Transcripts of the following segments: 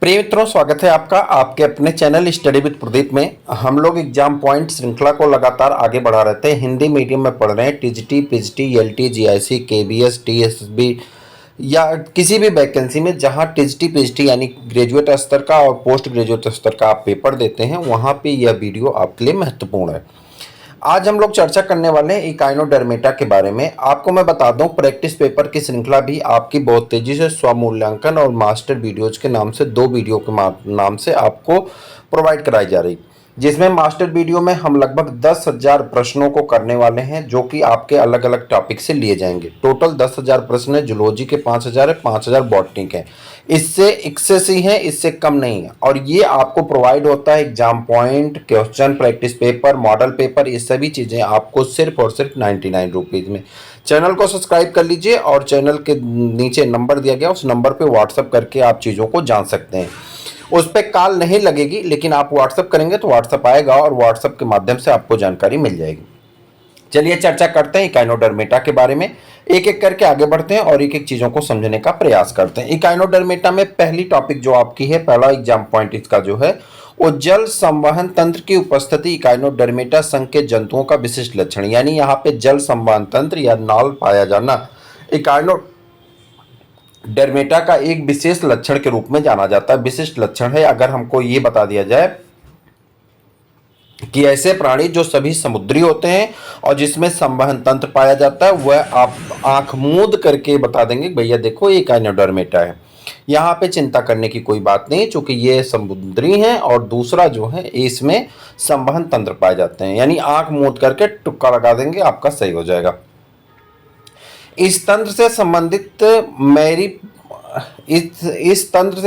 प्रिय मित्रों, स्वागत है आपका आपके अपने चैनल स्टडी विद प्रदीप में। हम लोग एग्जाम पॉइंट श्रृंखला को लगातार आगे बढ़ा रहते हैं। हिंदी मीडियम में पढ़ रहे हैं। TGT, PGT, LT, GIC, KBS, TSSB या किसी भी वैकेंसी में जहां टीजीटी, पीजीटी यानी ग्रेजुएट स्तर का और पोस्ट ग्रेजुएट स्तर का आप पेपर देते हैं, वहां पे यह वीडियो आपके लिए महत्वपूर्ण है। आज हम लोग चर्चा करने वाले हैं इकाइनोडर्मेटा के बारे में। आपको मैं बता दूं, प्रैक्टिस पेपर की श्रृंखला भी आपकी बहुत तेजी से स्वमूल्यांकन और मास्टर वीडियोज के नाम से 2 वीडियो के नाम से आपको प्रोवाइड कराई जा रही, जिसमें मास्टर वीडियो में हम लगभग 10,000 प्रश्नों को करने वाले हैं, जो कि आपके अलग अलग टॉपिक से लिए जाएंगे। टोटल 10,000 प्रश्न है। जूलॉजी के 5,000 है, 5,000 बॉटनी के। इससे एक्सेस ही है, इससे कम नहीं है। और ये आपको प्रोवाइड होता है exam point, question, practice paper, model paper, ये सभी चीज़ें आपको सिर्फ और सिर्फ 99 रुपीज़ में। चैनल को सब्सक्राइब कर लीजिए और चैनल के नीचे नंबर दिया गया, उस नंबर पर व्हाट्सअप करके आप चीज़ों को जान सकते हैं। उस पर कॉल नहीं लगेगी, लेकिन आप व्हाट्सअप करेंगे तो व्हाट्सअप आएगा और व्हाट्सअप के माध्यम से आपको जानकारी मिल जाएगी। चलिए चर्चा करते हैं इकाइनोडर्मेटा के बारे में। एक एक करके आगे बढ़ते हैं और एक एक चीज़ों को समझने का प्रयास करते हैं। इकाइनोडर्मेटा में पहली टॉपिक जो आपकी है, पहला एग्जाम पॉइंट इसका जो है वो जल संवहन तंत्र की उपस्थिति इकाइनोडर्मेटा संघ के जंतुओं का विशिष्ट लक्षण, यानी यहाँ पे जल संवहन तंत्र या नाल पाया जाना इकाइनोडर्मेटा का एक विशेष लक्षण के रूप में जाना जाता है। विशिष्ट लक्षण है। अगर हमको ये बता दिया जाए कि ऐसे प्राणी जो सभी समुद्री होते हैं और जिसमें संवहन तंत्र पाया जाता है, वह आप आंख मूंद करके बता देंगे भैया देखो ये इकाइनोडर्मेटा है। यहाँ पे चिंता करने की कोई बात नहीं, क्योंकि ये समुद्री हैं और दूसरा जो है इसमें संवहन तंत्र पाए जाते हैं, यानी आंख मूंद करके तुक्का लगा देंगे, आपका सही हो जाएगा। इस तंत्र से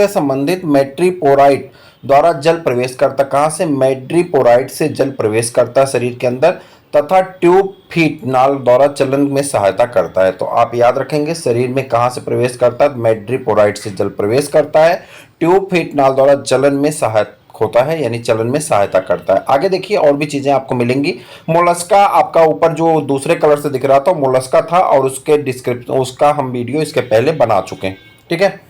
संबंधित मैट्रीपोराइट द्वारा जल प्रवेश करता। कहाँ से? मैट्रीपोराइट से जल प्रवेश करता है शरीर के अंदर, तथा ट्यूब फीट नाल द्वारा चलन में सहायता करता है। तो आप याद रखेंगे, शरीर में कहाँ से प्रवेश करता है? मैट्रीपोराइट से जल प्रवेश करता है, ट्यूब फीट नाल द्वारा चलन में सहायता होता है, यानी चलन में सहायता करता है। आगे देखिए और भी चीजें आपको मिलेंगी। मोलस्का, आपका ऊपर जो दूसरे कलर से दिख रहा था मोलस्का था, और उसके डिस्क्रिप्शन उसका हम वीडियो इसके पहले बना चुके हैं, ठीक है।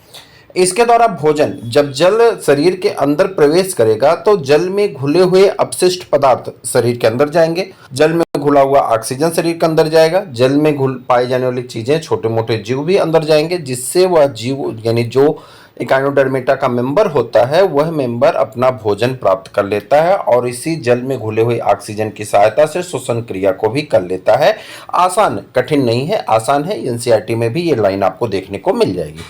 इसके द्वारा भोजन, जब जल शरीर के अंदर प्रवेश करेगा तो जल में घुले हुए अपशिष्ट पदार्थ शरीर के अंदर जाएंगे। जल में घुला हुआ ऑक्सीजन शरीर के अंदर जाएगा। जल में घुल पाई जाने वाली चीजें, छोटे मोटे जीव भी अंदर जाएंगे, जिससे वह जीव यानी जो इकाइनोडर्मेटा का मेंबर होता है, वह मेंबर अपना भोजन प्राप्त कर लेता है और इसी जल में घुले हुए ऑक्सीजन की सहायता से श्वसन क्रिया को भी कर लेता है। आसान, कठिन नहीं है, आसान है। एनसीईआरटी में भी ये लाइन आपको देखने को मिल जाएगी।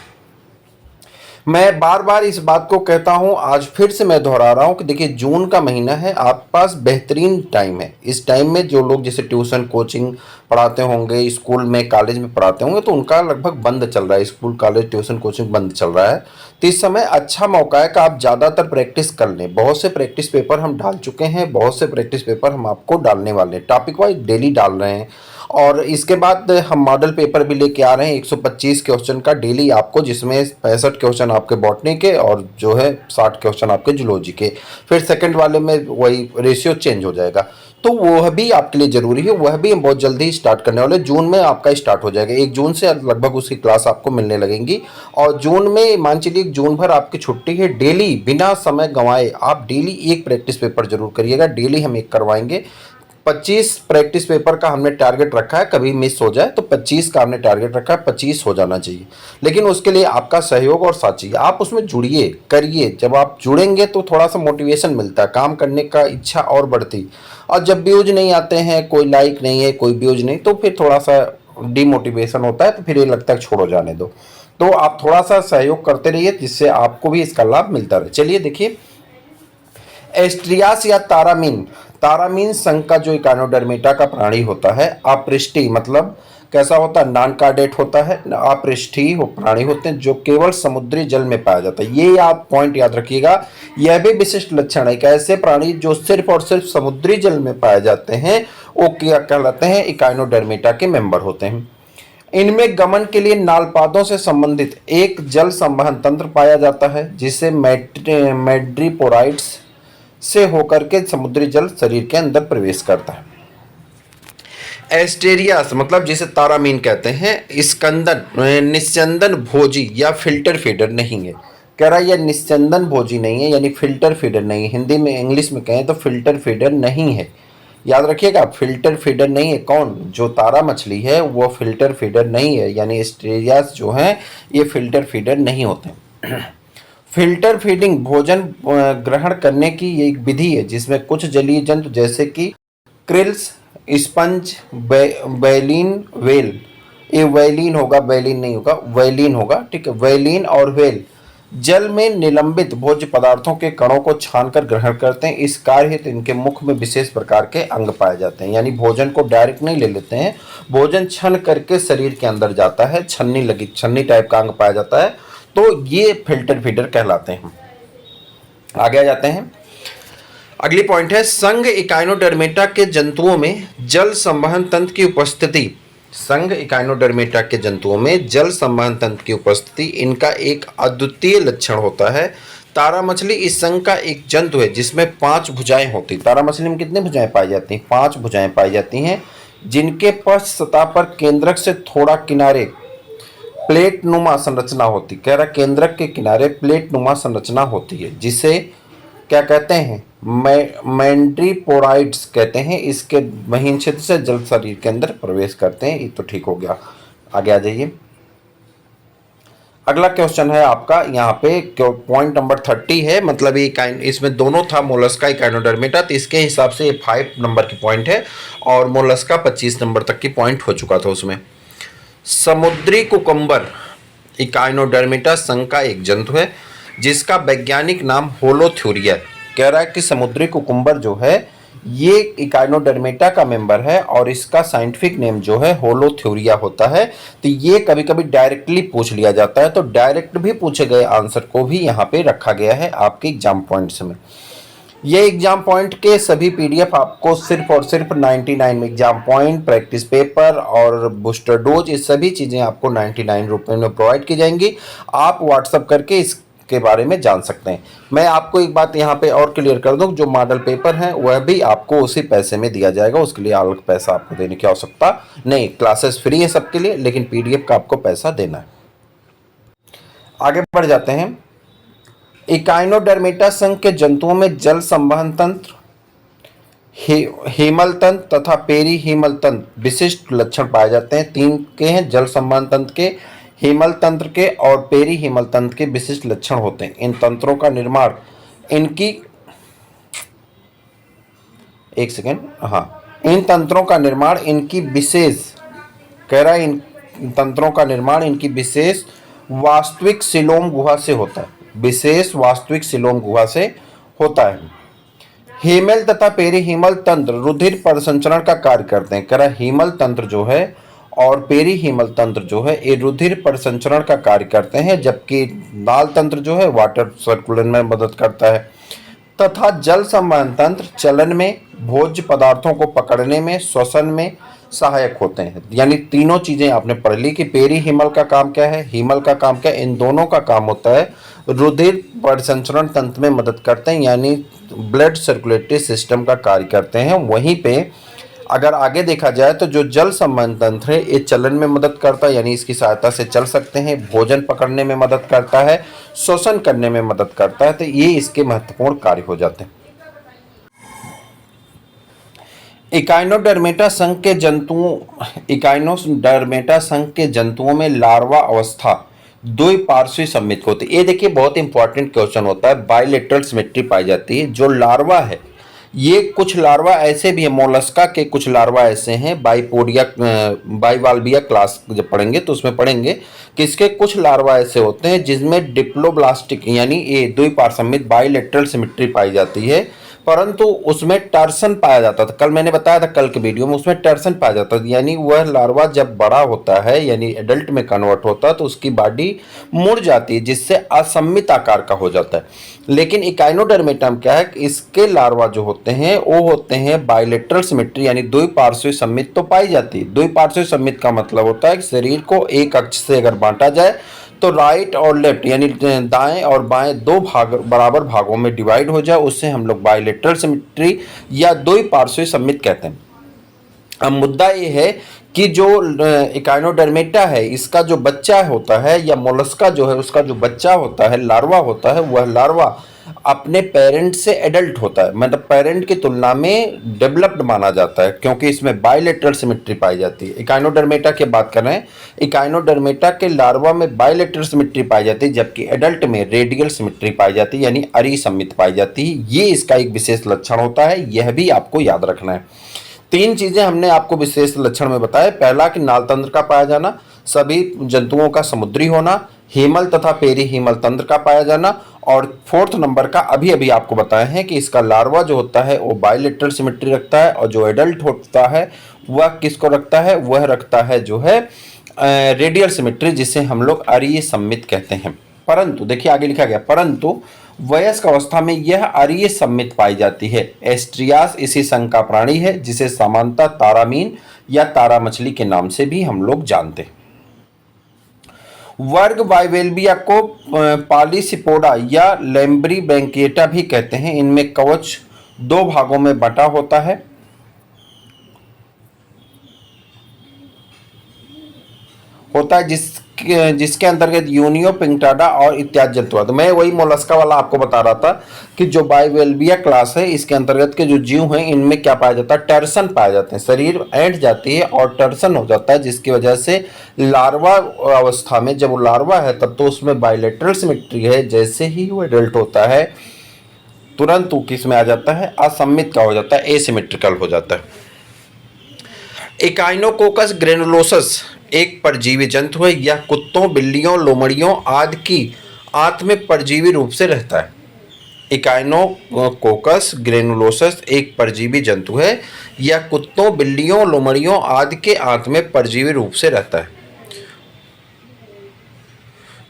मैं बार बार इस बात को कहता हूं, आज फिर से मैं दोहरा रहा हूं कि देखिए जून का महीना है, आपके पास बेहतरीन टाइम है। इस टाइम में जो लोग जैसे ट्यूशन कोचिंग पढ़ाते होंगे, स्कूल में कॉलेज में पढ़ाते होंगे, तो उनका लगभग बंद चल रहा है, स्कूल कॉलेज ट्यूशन कोचिंग बंद चल रहा है। तो इस समय अच्छा मौका है कि आप ज़्यादातर प्रैक्टिस कर लें। बहुत से प्रैक्टिस पेपर हम डाल चुके हैं, बहुत से प्रैक्टिस पेपर हम आपको डालने वाले हैं, टॉपिक वाइज डेली डाल रहे हैं। और इसके बाद हम मॉडल पेपर भी लेके आ रहे हैं 125 क्वेश्चन का डेली आपको, जिसमें 65 क्वेश्चन आपके बॉटनी के और जो है 60 क्वेश्चन आपके जूलॉजी के। फिर सेकंड वाले में वही रेशियो चेंज हो जाएगा, तो वह भी आपके लिए जरूरी है। वह भी हम बहुत जल्दी स्टार्ट करने वाले, जून में आपका स्टार्ट हो जाएगा। 1 जून से लगभग उसकी क्लास आपको मिलने लगेंगी। और जून में मान चलिए जून भर आपकी छुट्टी है, डेली बिना समय गंवाए आप डेली एक प्रैक्टिस पेपर जरूर करिएगा। डेली हम एक करवाएंगे। 25 प्रैक्टिस पेपर का हमने टारगेट रखा है, कभी मिस हो जाए तो 25 का हमने टारगेट रखा है, 25 हो जाना चाहिए। लेकिन उसके लिए आपका सहयोग और साथ चाहिए। आप उसमें जुड़िए, करिए। जब आप जुड़ेंगे तो थोड़ा सा मोटिवेशन मिलता है, काम करने का इच्छा और बढ़ती। और जब व्यूज नहीं आते हैं, कोई लाइक नहीं है, कोई व्यूज नहीं, तो फिर थोड़ा सा डिमोटिवेशन होता है, तो फिर ये लगता है छोड़ो, जाने दो। तो आप थोड़ा सा सहयोग करते रहिए, जिससे आपको भी इसका लाभ मिलता रहे। चलिए देखिए, एस्ट्रियास या तारामीन संघ का जो इकाइनोडर्मेटा का प्राणी होता है, अपृष्ठीय मतलब कैसा होता है? नॉन कार्डेट होता है। अपृष्ठीय प्राणी होते हैं जो केवल समुद्री जल में पाया जाता है। ये आप पॉइंट याद रखिएगा, यह भी विशिष्ट लक्षण है कि ऐसे प्राणी जो सिर्फ और सिर्फ समुद्री जल में पाए जाते हैं, वो क्या कहलाते हैं? इकाइनोडर्मेटा के मेंबर होते हैं। इनमें गमन के लिए नालपादों से संबंधित एक जल संवहन तंत्र पाया जाता है, जिसे मैट्रीपोराइट्स से होकर के समुद्री जल शरीर के अंदर प्रवेश करता है। एस्टेरियास मतलब जिसे तारामीन कहते हैं, स्कंदन निस्यंदन भोजी या फिल्टर फीडर नहीं है। कह रहा है यह निस्यंदन भोजी नहीं है, यानी फिल्टर फीडर नहीं है। हिंदी में इंग्लिश में कहें तो फिल्टर फीडर नहीं है। याद रखिएगा, फिल्टर फीडर नहीं है। कौन? जो तारा मछली है वो फिल्टर फीडर नहीं है, यानी स्टेरियास जो हैं ये फिल्टर फीडर नहीं होते। फिल्टर फीडिंग भोजन ग्रहण करने की एक विधि है जिसमें कुछ जलीय जंतु जैसे कि क्रिल्स, स्पंज, बैलीन, वेल, ये वैलीन होगा, बैलीन नहीं होगा, वैलीन होगा, ठीक है, वैलीन और वेल जल में निलंबित भोज्य पदार्थों के कणों को छानकर ग्रहण करते हैं। इस कार्य हेतु इनके मुख में विशेष प्रकार के अंग पाए जाते हैं, यानी भोजन को डायरेक्ट नहीं ले लेते हैं, भोजन छन करके शरीर के अंदर जाता है, छन्नी टाइप का अंग पाया जाता है, तो ये फिल्टर फीडर कहलाते हैं। आगे आ जाते हैं। अगली पॉइंट है संघ इकाइनोडर्मेटा के जंतुओं में जल संवहन तंत्र की उपस्थिति। संघ इकाइनोडर्मेटा के जंतुओं में जल संवहन तंत्र की उपस्थिति इनका एक अद्वितीय लक्षण होता है। तारा मछली इस संघ का एक जंतु है जिसमें 5 भुजाएं होती। तारा मछली में कितनी भुजाएं पाई जाती हैं? 5 भुजाएं पाई जाती हैं, जिनके पश्च सतह पर केंद्रक से थोड़ा किनारे प्लेट नुमा संरचना होती। कह रहा केंद्रक के किनारे प्लेट नुमा संरचना होती है, जिसे क्या कहते हैं? मैंड्रीपोराइड्स कहते हैं। इसके महीन क्षेत्र से जल शरीर के अंदर प्रवेश करते हैं। ये तो ठीक हो गया। आगे आ जाइए। अगला क्वेश्चन है आपका यहाँ पे पॉइंट नंबर 30 है, मतलब ये इसमें दोनों था, मोलस्का इकाइनोडर्मेटा, तो इसके हिसाब से ये 5 नंबर की पॉइंट है और मोलस्का 25 नंबर तक की पॉइंट हो चुका था उसमें। समुद्री कुकम्बर इकाइनोडर्मेटा संघ का एक जंतु है जिसका वैज्ञानिक नाम होलोथ्यूरिया। कह रहा है कि समुद्री कुकुम्बर जो है ये इकाइनोडर्मेटा का मेंबर है और इसका साइंटिफिक नेम जो है होलोथ्यूरिया होता है। तो ये कभी कभी डायरेक्टली पूछ लिया जाता है, तो डायरेक्ट भी पूछे गए आंसर को भी यहाँ पे रखा गया है आपके एग्जाम पॉइंट्स में। ये एग्जाम पॉइंट के सभी पीडीएफ आपको सिर्फ और सिर्फ 99 में, एग्जाम पॉइंट, प्रैक्टिस पेपर और बूस्टर डोज, ये सभी चीज़ें आपको 99 रुपये में प्रोवाइड की जाएंगी। आप व्हाट्सअप करके इसके बारे में जान सकते हैं। मैं आपको एक बात यहाँ पे और क्लियर कर दूँ, जो मॉडल पेपर है वह भी आपको उसी पैसे में दिया जाएगा, उसके लिए अलग पैसा आपको देने की आवश्यकता नहीं। क्लासेस फ्री है सबके लिए, लेकिन पीडीएफ का आपको पैसा देना है। आगे बढ़ जाते हैं। इकाइनोडर्मेटा संघ के जंतुओं में जल संवहन तंत्र, हेमल तंत्र तथा पेरी हेमल तंत्र विशिष्ट लक्षण पाए जाते हैं। 3 के हैं, जल संवहन तंत्र के, हेमल तंत्र के और पेरी हेमल तंत्र के विशिष्ट लक्षण होते हैं। इन तंत्रों का निर्माण इनकी इन तंत्रों का निर्माण इनकी विशेष, कह रहा है इन तंत्रों का निर्माण इनकी विशेष वास्तविक सिलोम गुहा से होता है, विशेष वास्तविक सिलोम गुहा से होता है। हेमल तथा पेरी हेमल तंत्र रुधिर परिसंचरण का कार्य करते हैं। कह रहा हेमल तंत्र जो है और पेरी हेमल तंत्र जो है ये रुधिर परिसंचरण का कार्य करते हैं, जबकि नाल तंत्र जो है वाटर सर्कुलेशन में मदद करता है। तथा जल संवहन तंत्र चलन में, भोज्य पदार्थों को पकड़ने में, श्वसन में सहायक होते हैं। यानी तीनों चीजें आपने पढ़ ली कि पेरी हेमल का काम क्या है, हेमल का काम क्या है। इन दोनों का काम होता है रुधिर परिसंचरण तंत्र में मदद करते हैं, यानी ब्लड सर्कुलेटरी सिस्टम का कार्य करते हैं। वहीं पे अगर आगे देखा जाए तो जो जल संवहन तंत्र है ये चलन में मदद करता है, यानी इसकी सहायता से चल सकते हैं, भोजन पकड़ने में मदद करता है, श्वसन करने में मदद करता है। तो ये इसके महत्वपूर्ण कार्य हो जाते हैं। इकाइनोडर्मेटा संघ के जंतुओं में लार्वा अवस्था द्विपार्श्वीय सममित होती है। ये देखिए बहुत इंपॉर्टेंट क्वेश्चन होता है। बायलेटरल सिमेट्री पाई जाती है। जो लार्वा है, ये कुछ लार्वा ऐसे भी है, मोलस्का के कुछ लार्वा ऐसे हैं, बाइवाल्विया क्लास जब पढ़ेंगे तो उसमें पढ़ेंगे कि इसके कुछ लार्वा ऐसे होते हैं जिसमें डिप्लोब्लास्टिक यानी ये द्विपार्श्विक बाइलेटरल सिमेट्री पाई जाती है, परंतु उसमें टर्सन पाया जाता था। कल मैंने बताया था कल के वीडियो में, उसमें टर्सन पाया जाता था, यानी वह लार्वा जब बड़ा होता है यानी एडल्ट में कन्वर्ट होता है तो उसकी बॉडी मुड़ जाती है, जिससे असममित आकार का हो जाता है। लेकिन इकाइनोडर्मेटा में क्या है कि इसके लार्वा जो होते हैं वो होते हैं बाइलेटरल सिमेट्री, यानी द्विपार्श्वीय सममित तो पाई जाती है। द्विपार्श्वीय सममित का मतलब होता है कि शरीर को एक अक्ष से अगर बांटा जाए तो राइट और लेफ्ट यानी दाएं और बाएं दो भाग बराबर भागों में डिवाइड हो जाए, उससे हम लोग बाइलेटरल सिमेट्री या द्विपार्श्वीय सममित कहते हैं। अब मुद्दा ये है कि जो इकाइनोडर्मेटा है, इसका जो बच्चा होता है या मोलस्का जो है उसका जो बच्चा होता है, लार्वा होता है, वह लार्वा अपने पेरेंट से एडल्ट होता है, मतलब पेरेंट की तुलना में डेवलप्ड माना जाता है, क्योंकि इसमें बायलेटरल सिमेट्री पाई जाती है। इकाइनोडर्मेटा की बात कर रहे हैं, इकाइनोडर्मेटा के लार्वा में बायलेटरल सिमेट्री पाई जाती है, जबकि एडल्ट में रेडियल सिमेट्री पाई जाती है, यानी अरिसमित पाई जाती है। ये इसका एक विशेष लक्षण होता है, यह भी आपको याद रखना है। तीन चीजें हमने आपको विशेष लक्षण में बताया। पहला कि नाल तंत्र का पाया जाना, सभी जंतुओं का समुद्री होना, हीमल तथा पेरी हीमल तंत्र का पाया जाना, और फोर्थ नंबर का अभी अभी आपको बताया है कि इसका लार्वा जो होता है वो बायलेटरल सिमेट्री रखता है, और जो एडल्ट होता है वह किसको रखता है, वह रखता है जो है रेडियल सिमेट्री, जिसे हम लोग अरीय सम्मित कहते हैं। परंतु देखिए आगे लिखा गया, परंतु वयस्क अवस्था में यह अरीय सम्मित पाई जाती है। एस्ट्रियास इसी संघ का प्राणी है, जिसे सामान्यतः तारामीन या तारा मछली के नाम से भी हम लोग जानते हैं। वर्ग वाइवेल्बिया को पॉलीसिपोडा या लैम्ब्री बैंकेटा भी कहते हैं। इनमें कवच दो भागों में बटा होता है। जिसके अंतर्गत यूनियो पिंगटाडा और इत्यादि जंतु। तो मैं वही मोलस्का वाला आपको बता रहा था कि जो बाइवेल्बिया क्लास है, इसके अंतर्गत के जो जीव हैं इनमें क्या पाया जाता है, टर्सन पाए जाते हैं। शरीर ऐंठ जाती है और टर्सन हो जाता है, जिसकी वजह से लार्वा अवस्था में, जब वो लार्वा है तब तो उसमें बायलेटरल सिमेट्री है, जैसे ही वो एडल्ट होता है तुरंत वो किस में आ जाता है, असम्मित का हो जाता है, एसिमेट्रिकल हो जाता है। इकाइनोकोकस ग्रेनुलोसस एक परजीवी जंतु है। यह कुत्तों, बिल्लियों, लोमड़ियों आदि की आंत में परजीवी रूप से रहता है। इकाइनोकोकस ग्रेनुलोसस एक परजीवी जंतु है। यह कुत्तों, बिल्लियों, लोमड़ियों आदि के आंत में परजीवी रूप से रहता है,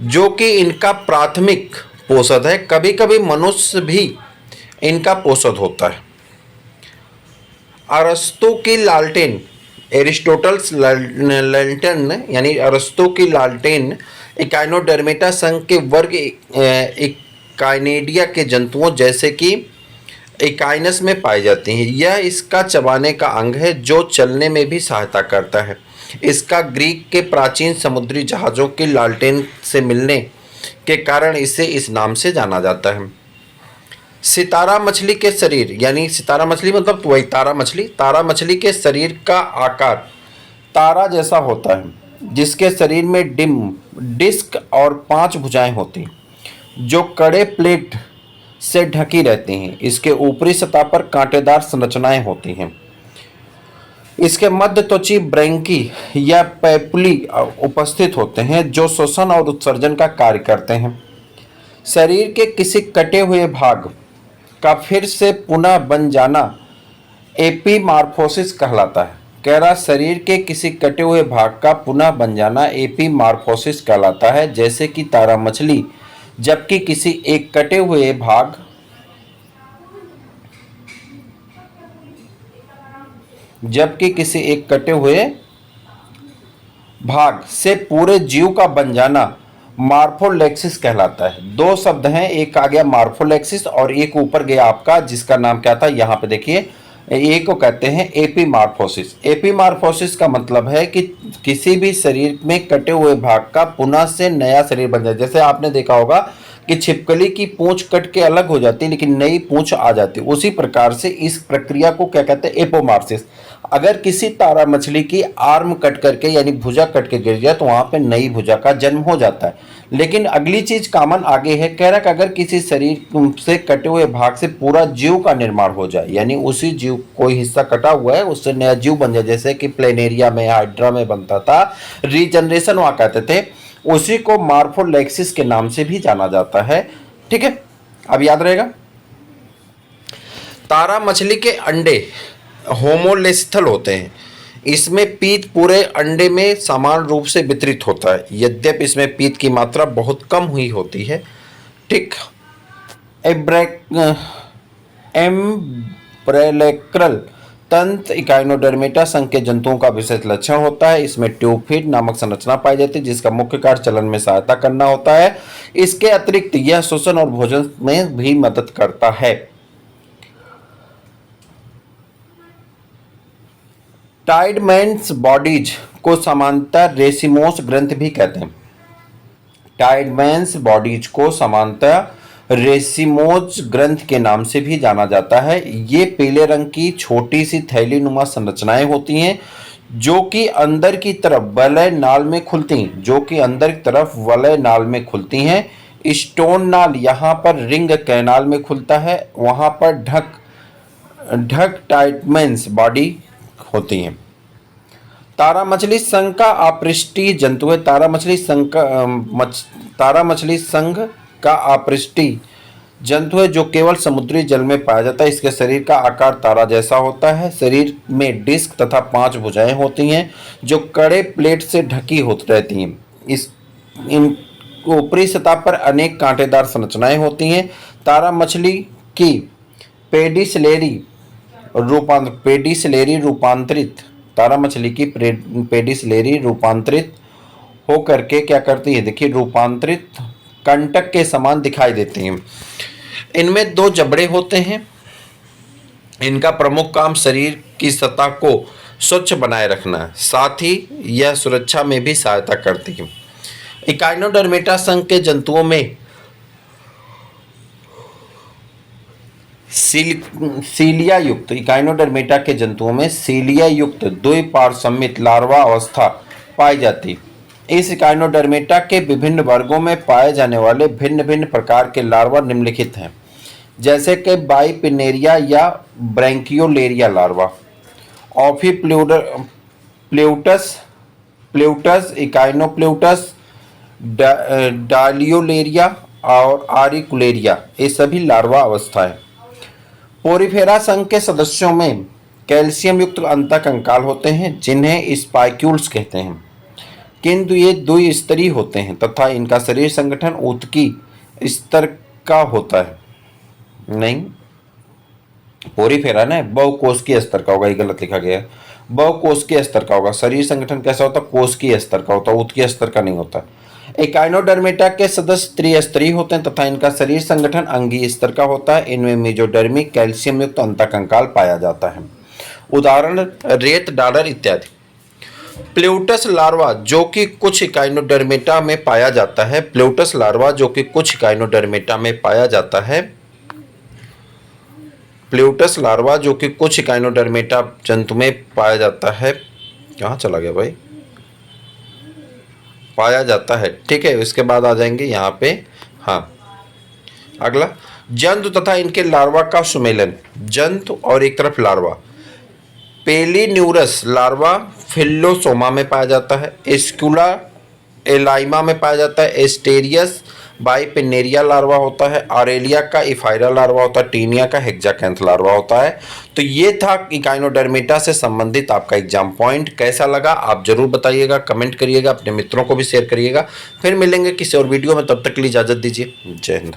जो कि इनका प्राथमिक पोषक है। कभी कभी मनुष्य भी इनका पोषक होता है। अरस्तु की लालटेन, एरिस्टोटल्स लालटेन यानी अरस्तु की लालटेन इकाइनोडर्मेटा संघ के वर्ग इकाइनेडिया के जंतुओं जैसे कि इकाइनस में पाई जाती हैं। यह इसका चबाने का अंग है, जो चलने में भी सहायता करता है। इसका ग्रीक के प्राचीन समुद्री जहाज़ों की लालटेन से मिलने के कारण इसे इस नाम से जाना जाता है। सितारा मछली के शरीर, यानी सितारा मछली मतलब तो वही तारा मछली, तारा मछली के शरीर का आकार तारा जैसा होता है, जिसके शरीर में डिस्क और 5 भुजाएं होती हैं, जो कड़े प्लेट से ढकी रहती हैं। इसके ऊपरी सतह पर कांटेदार संरचनाएं होती हैं। इसके मध्य त्वची ब्रैंकी या पैपुली उपस्थित होते हैं, जो श्वसन और उत्सर्जन का कार्य करते हैं। शरीर के किसी कटे हुए भाग का फिर से पुनः बन जाना एपीमार्फोसिस कहलाता है। कह रहा शरीर के किसी कटे हुए भाग का पुनः बन जाना एपीमार्फोसिस कहलाता है, जैसे कि तारा मछली जबकि किसी एक कटे हुए भाग से पूरे जीव का बन जाना मार्फोलेक्सिस कहलाता है। दो शब्द हैं, एक आ गया मार्फोलेक्सिस और एक ऊपर गया आपका, जिसका नाम क्या था, यहाँ पे देखिए, एक को कहते हैं एपीमार्फोसिस। एपीमार्फोसिस का मतलब है कि किसी भी शरीर में कटे हुए भाग का पुनः से नया शरीर बन जाए। जैसे आपने देखा होगा कि छिपकली की पूंछ कट के अलग हो जाती है लेकिन नई पूंछ आ जाती है, उसी प्रकार से इस प्रक्रिया को क्या कहते हैं, एपोमार्सिस। अगर किसी तारा मछली की आर्म कट करके यानी भुजा कट के गिर जाए तो वहां पे नई भुजा का जन्म हो जाता है। लेकिन अगली चीज कॉमन आगे है, कह रहा कि अगर किसी शरीर से कटे हुए भाग से पूरा जीव का निर्माण हो जाए, यानी उसी जीव कोई हिस्सा कटा हुआ है उससे नया जीव बन जाए, जैसे कि प्लेनेरिया में, हाइड्रा में बनता था, रीजनरेशन वहां कहते थे, उसी को मार्फोलेक्सिस के नाम से भी जाना जाता है। ठीक है, अब याद रहेगा। तारा मछली के अंडे होमोलेस्थल होते हैं। इसमें पीत पूरे अंडे में समान रूप से वितरित होता है, यद्यपि इसमें पीत की मात्रा बहुत कम हुई होती है। ठीक, एम्ब्रेलेक्रल तंत्र इकाइनोडर्मेटा संघ के जंतुओं का विशेष लक्षण होता है। इसमें ट्यूबफिट नामक संरचना पाई जाती है, जिसका मुख्य कार्य चलन में सहायता करना होता है। इसके अतिरिक्त यह श्वसन और भोजन में भी मदद करता है। टाइडमैन्स बॉडीज को समांतर रेसिमोस ग्रंथ भी कहते हैं। टाइडमैन्स बॉडीज को समांतर रेसिमोस ग्रंथ के नाम से भी जाना जाता है। ये पीले रंग की छोटी सी थैली नुमा संरचनाएं होती हैं जो कि अंदर की तरफ वलय नाल में खुलती हैं, स्टोन नाल यहाँ पर रिंग कैनाल में खुलता है, वहां पर ढक टाइडमैन्स बॉडी होती है। तारा मछली संघ का अपृष्ठीय जंतु है। तारा मछली संघ का अपृष्ठीय जंतु है जो केवल समुद्री जल में पाया जाता है। इसके शरीर का आकार तारा जैसा होता है। शरीर में डिस्क तथा 5 भुजाएं होती हैं जो कड़े प्लेट से ढकी होती रहती हैं। इन ऊपरी सतह पर अनेक कांटेदार संरचनाएं होती हैं। तारा मछली की पेडिसलेरी रूपांतरित होकर के क्या करती है, देखिए रूपांतरित कंटक के समान दिखाई देती हैं। इनमें 2 जबड़े होते हैं। इनका प्रमुख काम शरीर की सतह को स्वच्छ बनाए रखना है, साथ ही यह सुरक्षा में भी सहायता करती है। इकाइनोडर्मेटा संघ के जंतुओं में सीलिया युक्त इकाइनोडर्मेटा के जंतुओं में सीलिया युक्त द्विपार्श्वमित लार्वा अवस्था पाई जाती है। इस इकाइनोडर्मेटा के विभिन्न वर्गों में पाए जाने वाले भिन्न भिन्न प्रकार के लार्वा निम्नलिखित हैं, जैसे कि बाइपिनेरिया या ब्रैंकियोलेरिया लार्वा, प्लेउटस, इकाइनोप्लेउटस, डालियोलेरिया और आरिकुलेरिया, ये सभी लार्वा अवस्था है। पोरीफेरा संघ के सदस्यों में कैल्शियम युक्त अंतःकंकाल होते हैं जिन्हें स्पाइक्यूल्स कहते हैं, किंतु ये द्विस्तरीय होते हैं तथा इनका शरीर संगठन ऊतकी स्तर का होता है। नहीं, पोरीफेरा ना बहुकोशिकीय स्तर का होगा, ये गलत लिखा गया है। बहुकोशिकीय स्तर का होगा। शरीर संगठन कैसा होता है, कोशिकीय स्तर का होता है, ऊतकीय स्तर का नहीं होता। इकाइनोडर्मेटा के सदस्य त्रिस्तरीय होते हैं तथा इनका शरीर संगठन अंगीय स्तर का होता है। इनमें मेजोडर्मिक कैल्शियम युक्त अंतःकंकाल पाया जाता है। उदाहरण रेत, डालर इत्यादि। प्लेउटस लार्वा जो कि कुछ इकाइनोडर्मेटा में पाया जाता है। प्लेउटस लार्वा जो कि कुछ इकाइनोडर्मेटा जंतु में पाया जाता है। कहाँ चला गया भाई, पाया जाता है, ठीक है। इसके बाद आ जाएंगे यहाँ पे, हाँ अगला, जंतु तथा इनके लार्वा का सुमेलन। जंतु और एक तरफ लार्वा। पेलिन्यूरस लार्वा फिलोसोमा में पाया जाता है। एस्कुला एलाइमा में पाया जाता है। एस्टेरियस बाइपिनेरिया लार्वा होता है। ऑरेलिया का इफाइरा लार्वा होता है। टीनिया का हेक्साकैंथ लार्वा होता है। तो ये था इकाइनोडर्मेटा से संबंधित आपका एग्जाम पॉइंट। कैसा लगा आप जरूर बताइएगा, कमेंट करिएगा, अपने मित्रों को भी शेयर करिएगा। फिर मिलेंगे किसी और वीडियो में, तब तक के लिए इजाजत दीजिए। जय हिंद।